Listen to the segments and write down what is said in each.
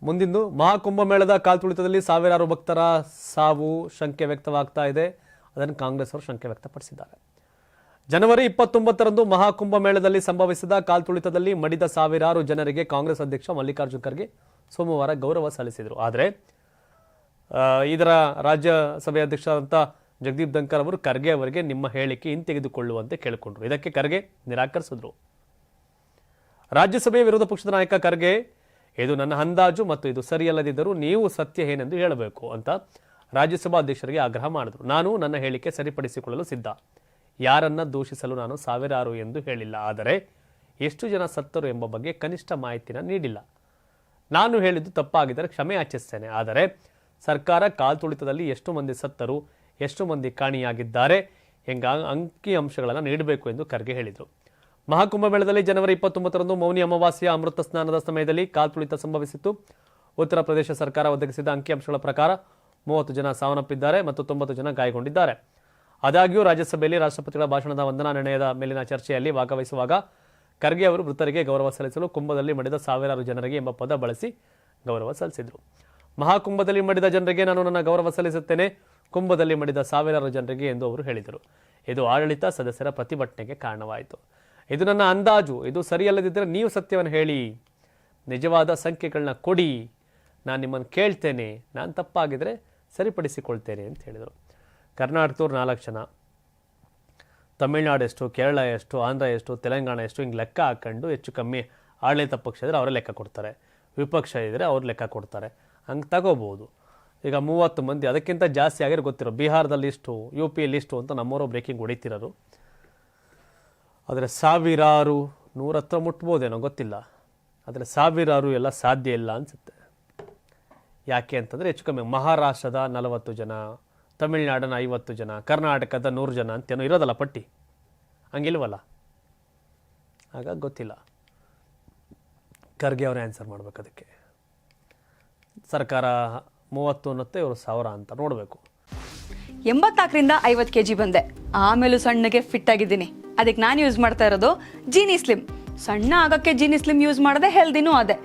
ಮುಂದಿಂದು ಮಹಾಕುಂಭಮೇಳದ ಕಾಲ್ತುಳಿತದಲ್ಲಿ ಸಾವಿರಾರು ಭಕ್ತರ ಸಾವು ಶಂಕೆ ವ್ಯಕ್ತವಾಗ್ತಾ ಇದೆ. ಅದನ್ನು ಕಾಂಗ್ರೆಸ್ ಅವರು ಶಂಕೆ ವ್ಯಕ್ತಪಡಿಸಿದ್ದಾರೆ. ಜನವರಿ 29ರಂದು ಮಹಾಕುಂಭಮೇಳದಲ್ಲಿ ಸಂಭವಿಸಿದ ಕಾಲ್ತುಳಿತದಲ್ಲಿ ಮಡಿದ ಸಾವಿರಾರು ಜನರಿಗೆ ಕಾಂಗ್ರೆಸ್ ಅಧ್ಯಕ್ಷ ಮಲ್ಲಿಕಾರ್ಜುನ್ ಖರ್ಗೆ ಸೋಮವಾರ ಗೌರವ ಸಲ್ಲಿಸಿದರು. ಆದರೆ ಇದರ ರಾಜ್ಯಸಭೆ ಅಧ್ಯಕ್ಷರಾದಂಥ ಜಗದೀಪ್ ಧನ್ಕರ್ ಅವರು ಖರ್ಗೆ ಅವರಿಗೆ ನಿಮ್ಮ ಹೇಳಿಕೆ ಹಿಂತೆಗೆದುಕೊಳ್ಳುವಂತೆ ಕೇಳಿಕೊಂಡರು. ಇದಕ್ಕೆ ಖರ್ಗೆ ನಿರಾಕರಿಸಿದ್ರು. ರಾಜ್ಯಸಭೆಯ ವಿರೋಧ ಪಕ್ಷದ ನಾಯಕ ಖರ್ಗೆ, ಇದು ನನ್ನ ಅಂದಾಜು ಮತ್ತು ಇದು ಸರಿಯಲ್ಲದಿದ್ದರೂ ನೀವು ಸತ್ಯ ಏನೆಂದು ಹೇಳಬೇಕು ಅಂತ ರಾಜ್ಯಸಭಾ ಅಧ್ಯಕ್ಷರಿಗೆ ಆಗ್ರಹ ಮಾಡಿದರು. ನಾನು ನನ್ನ ಹೇಳಿಕೆ ಸರಿಪಡಿಸಿಕೊಳ್ಳಲು ಸಿದ್ಧ. ಯಾರನ್ನ ದೂಷಿಸಲು ನಾನು ಸಾವಿರಾರು ಎಂದು ಹೇಳಿಲ್ಲ. ಆದರೆ ಎಷ್ಟು ಜನ ಸತ್ತರು ಎಂಬ ಬಗ್ಗೆ ಕನಿಷ್ಠ ಮಾಹಿತಿನ ನೀಡಿಲ್ಲ. ನಾನು ಹೇಳಿದ್ದು ತಪ್ಪಾಗಿದ್ದರೆ ಕ್ಷಮೆ ಯಾಚಿಸ್ತೇನೆ. ಆದರೆ ಸರ್ಕಾರ ಕಾಲ್ತುಳಿತದಲ್ಲಿ ಎಷ್ಟು ಮಂದಿ ಸತ್ತರು, ಎಷ್ಟು ಮಂದಿ ಕಾಣಿಯಾಗಿದ್ದಾರೆ ಎಂಬ ಅಂಕಿ ಅಂಶಗಳನ್ನು ನೀಡಬೇಕು ಎಂದು ಖರ್ಗೆ ಹೇಳಿದರು. ಮಹಾಕುಂಭಮೇಳದಲ್ಲಿ ಜನವರಿ 29ರಂದು ಮೌನಿ ಅಮಾವಾಸ್ಯೆಯ ಅಮೃತ ಸ್ನಾನದ ಸಮಯದಲ್ಲಿ ಕಾಲ್ತುಳಿತ ಸಂಭವಿಸಿತ್ತು. ಉತ್ತರ ಪ್ರದೇಶ ಸರ್ಕಾರ ಒದಗಿಸಿದ ಅಂಕಿಅಂಶಗಳ ಪ್ರಕಾರ 30 ಜನ ಸಾವನ್ನಪ್ಪಿದ್ದಾರೆ ಮತ್ತು 90 ಜನ ಗಾಯಗೊಂಡಿದ್ದಾರೆ. ಆದಾಗ್ಯೂ ರಾಜ್ಯಸಭೆಯಲ್ಲಿ ರಾಷ್ಟ್ರಪತಿಗಳ ಭಾಷಣದ ವಂದನಾ ನಿರ್ಣಯದ ಮೇಲಿನ ಚರ್ಚೆಯಲ್ಲಿ ಭಾಗವಹಿಸುವಾಗ ಖರ್ಗೆ ಅವರು ಮೃತರಿಗೆ ಗೌರವ ಸಲ್ಲಿಸಲು ಕುಂಭದಲ್ಲಿ ಮಡಿದ ಸಾವಿರಾರು ಜನರಿಗೆ ಎಂಬ ಪದ ಬಳಸಿ ಗೌರವ ಸಲ್ಲಿಸಿದರು. ಮಹಾಕುಂಭದಲ್ಲಿ ಮಡಿದ ಜನರಿಗೆ ನಾನು ನನ್ನ ಗೌರವ ಸಲ್ಲಿಸುತ್ತೇನೆ, ಕುಂಭದಲ್ಲಿ ಮಡಿದ ಸಾವಿರಾರು ಜನರಿಗೆ ಎಂದು ಅವರು ಹೇಳಿದರು. ಇದು ಆಡಳಿತ ಸದಸ್ಯರ ಪ್ರತಿಭಟನೆಗೆ ಕಾರಣವಾಯಿತು. ಇದು ನನ್ನ ಅಂದಾಜು, ಇದು ಸರಿಯಲ್ಲದಿದ್ದರೆ ನೀವು ಸತ್ಯವನ್ನು ಹೇಳಿ, ನಿಜವಾದ ಸಂಖ್ಯೆಗಳನ್ನ ಕೊಡಿ, ನಾನು ನಿಮ್ಮನ್ನು ಕೇಳ್ತೇನೆ, ನಾನು ತಪ್ಪಾಗಿದ್ರೆ ಸರಿಪಡಿಸಿಕೊಳ್ತೇನೆ ಅಂತ ಹೇಳಿದರು. ಕರ್ನಾಟಕದವ್ರು 4 ಜನ, ತಮಿಳುನಾಡು ಎಷ್ಟು, ಕೇರಳ ಎಷ್ಟು, ಆಂಧ್ರ ಎಷ್ಟು, ತೆಲಂಗಾಣ ಎಷ್ಟು, ಹಿಂಗೆ ಲೆಕ್ಕ ಹಾಕೊಂಡು ಹೆಚ್ಚು ಕಮ್ಮಿ ಆಡಳಿತ ಪಕ್ಷ ಇದ್ದರೆ ಅವರೇ ಲೆಕ್ಕ ಕೊಡ್ತಾರೆ, ವಿಪಕ್ಷ ಇದ್ದರೆ ಅವ್ರು ಲೆಕ್ಕ ಕೊಡ್ತಾರೆ, ಹಂಗೆ ತಗೋಬೋದು. ಈಗ 30 ಮಂದಿ, ಅದಕ್ಕಿಂತ ಜಾಸ್ತಿ ಆಗಿರೋ ಗೊತ್ತಿರೋ, ಬಿಹಾರದಲ್ಲಿ ಇಷ್ಟು, ಯು ಪಿಯಲ್ಲಿ ಇಷ್ಟು ಅಂತ ನಮ್ಮವರು ಬ್ರೇಕಿಂಗ್ ಹೊಡಿತಿರೋರು. ಆದರೆ ಸಾವಿರಾರು 100 ಹತ್ರ ಮುಟ್ಬೋದೇನೋ ಗೊತ್ತಿಲ್ಲ, ಆದರೆ ಸಾವಿರಾರು ಎಲ್ಲ ಸಾಧ್ಯ ಇಲ್ಲ ಅನಿಸುತ್ತೆ. ಯಾಕೆ ಅಂತಂದರೆ ಹೆಚ್ಚು ಕಮ್ಮಿ ಮಹಾರಾಷ್ಟ್ರದ 40 ಜನ, ತಮಿಳುನಾಡಿನ 50 ಜನ, ಕರ್ನಾಟಕದ 100 ಜನ ಅಂತೇನೋ ಇರೋದಲ್ಲ ಪಟ್ಟಿ, ಹಂಗಿಲ್ವಲ್ಲ, ಹಾಗಾಗಿ ಗೊತ್ತಿಲ್ಲ. ಖರ್ಗೆ ಅವರೇ ಆನ್ಸರ್ ಮಾಡ್ಬೇಕು ಅದಕ್ಕೆ. ಸರ್ಕಾರ 30 ಅನ್ನತ್ತೆ, ಇವರು 1000 ಅಂತ ನೋಡಬೇಕು. 84ರಿಂದ 50 kg ಬಂದೆ, ಆಮೇಲೂ ಸಣ್ಣಗೆ ಫಿಟ್ ಆಗಿದ್ದೀನಿ. ಅದಕ್ಕೆ ನಾನು ಯೂಸ್ ಮಾಡ್ತಾ ಇರೋದು ಜೀನಿ ಸ್ಲಿಮ್. ಸಣ್ಣ ಆಗೋಕ್ಕೆ ಜೀನಿ ಸ್ಲಿಮ್ ಯೂಸ್ ಮಾಡಿದೆ, ಹೆಲ್ದಿನೂ ಅದೇ.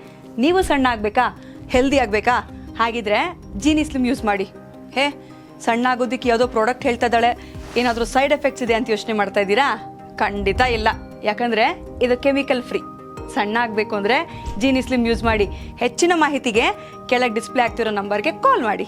ನೀವು ಸಣ್ಣ ಆಗಬೇಕಾ, ಹೆಲ್ದಿ ಆಗಬೇಕಾ? ಹಾಗಿದ್ರೆ ಜೀನಿ ಸ್ಲಿಮ್ ಯೂಸ್ ಮಾಡಿ. ಸಣ್ಣ ಆಗೋದಕ್ಕೆ ಯಾವುದೋ ಪ್ರಾಡಕ್ಟ್ ಹೇಳ್ತಾ ಇದ್ದಾಳೆ, ಏನಾದರೂ ಸೈಡ್ ಎಫೆಕ್ಟ್ಸ್ ಇದೆ ಅಂತ ಯೋಚನೆ ಮಾಡ್ತಾ ಇದ್ದೀರಾ? ಖಂಡಿತ ಇಲ್ಲ, ಯಾಕಂದರೆ ಇದು ಕೆಮಿಕಲ್ ಫ್ರೀ. ಸಣ್ಣ ಆಗಬೇಕು ಅಂದರೆ ಜೀನಿ ಸ್ಲಿಮ್ ಯೂಸ್ ಮಾಡಿ. ಹೆಚ್ಚಿನ ಮಾಹಿತಿಗೆ ಕೆಳಗೆ ಡಿಸ್ಪ್ಲೇ ಆಗ್ತಿರೋ ನಂಬರ್ಗೆ ಕಾಲ್ ಮಾಡಿ.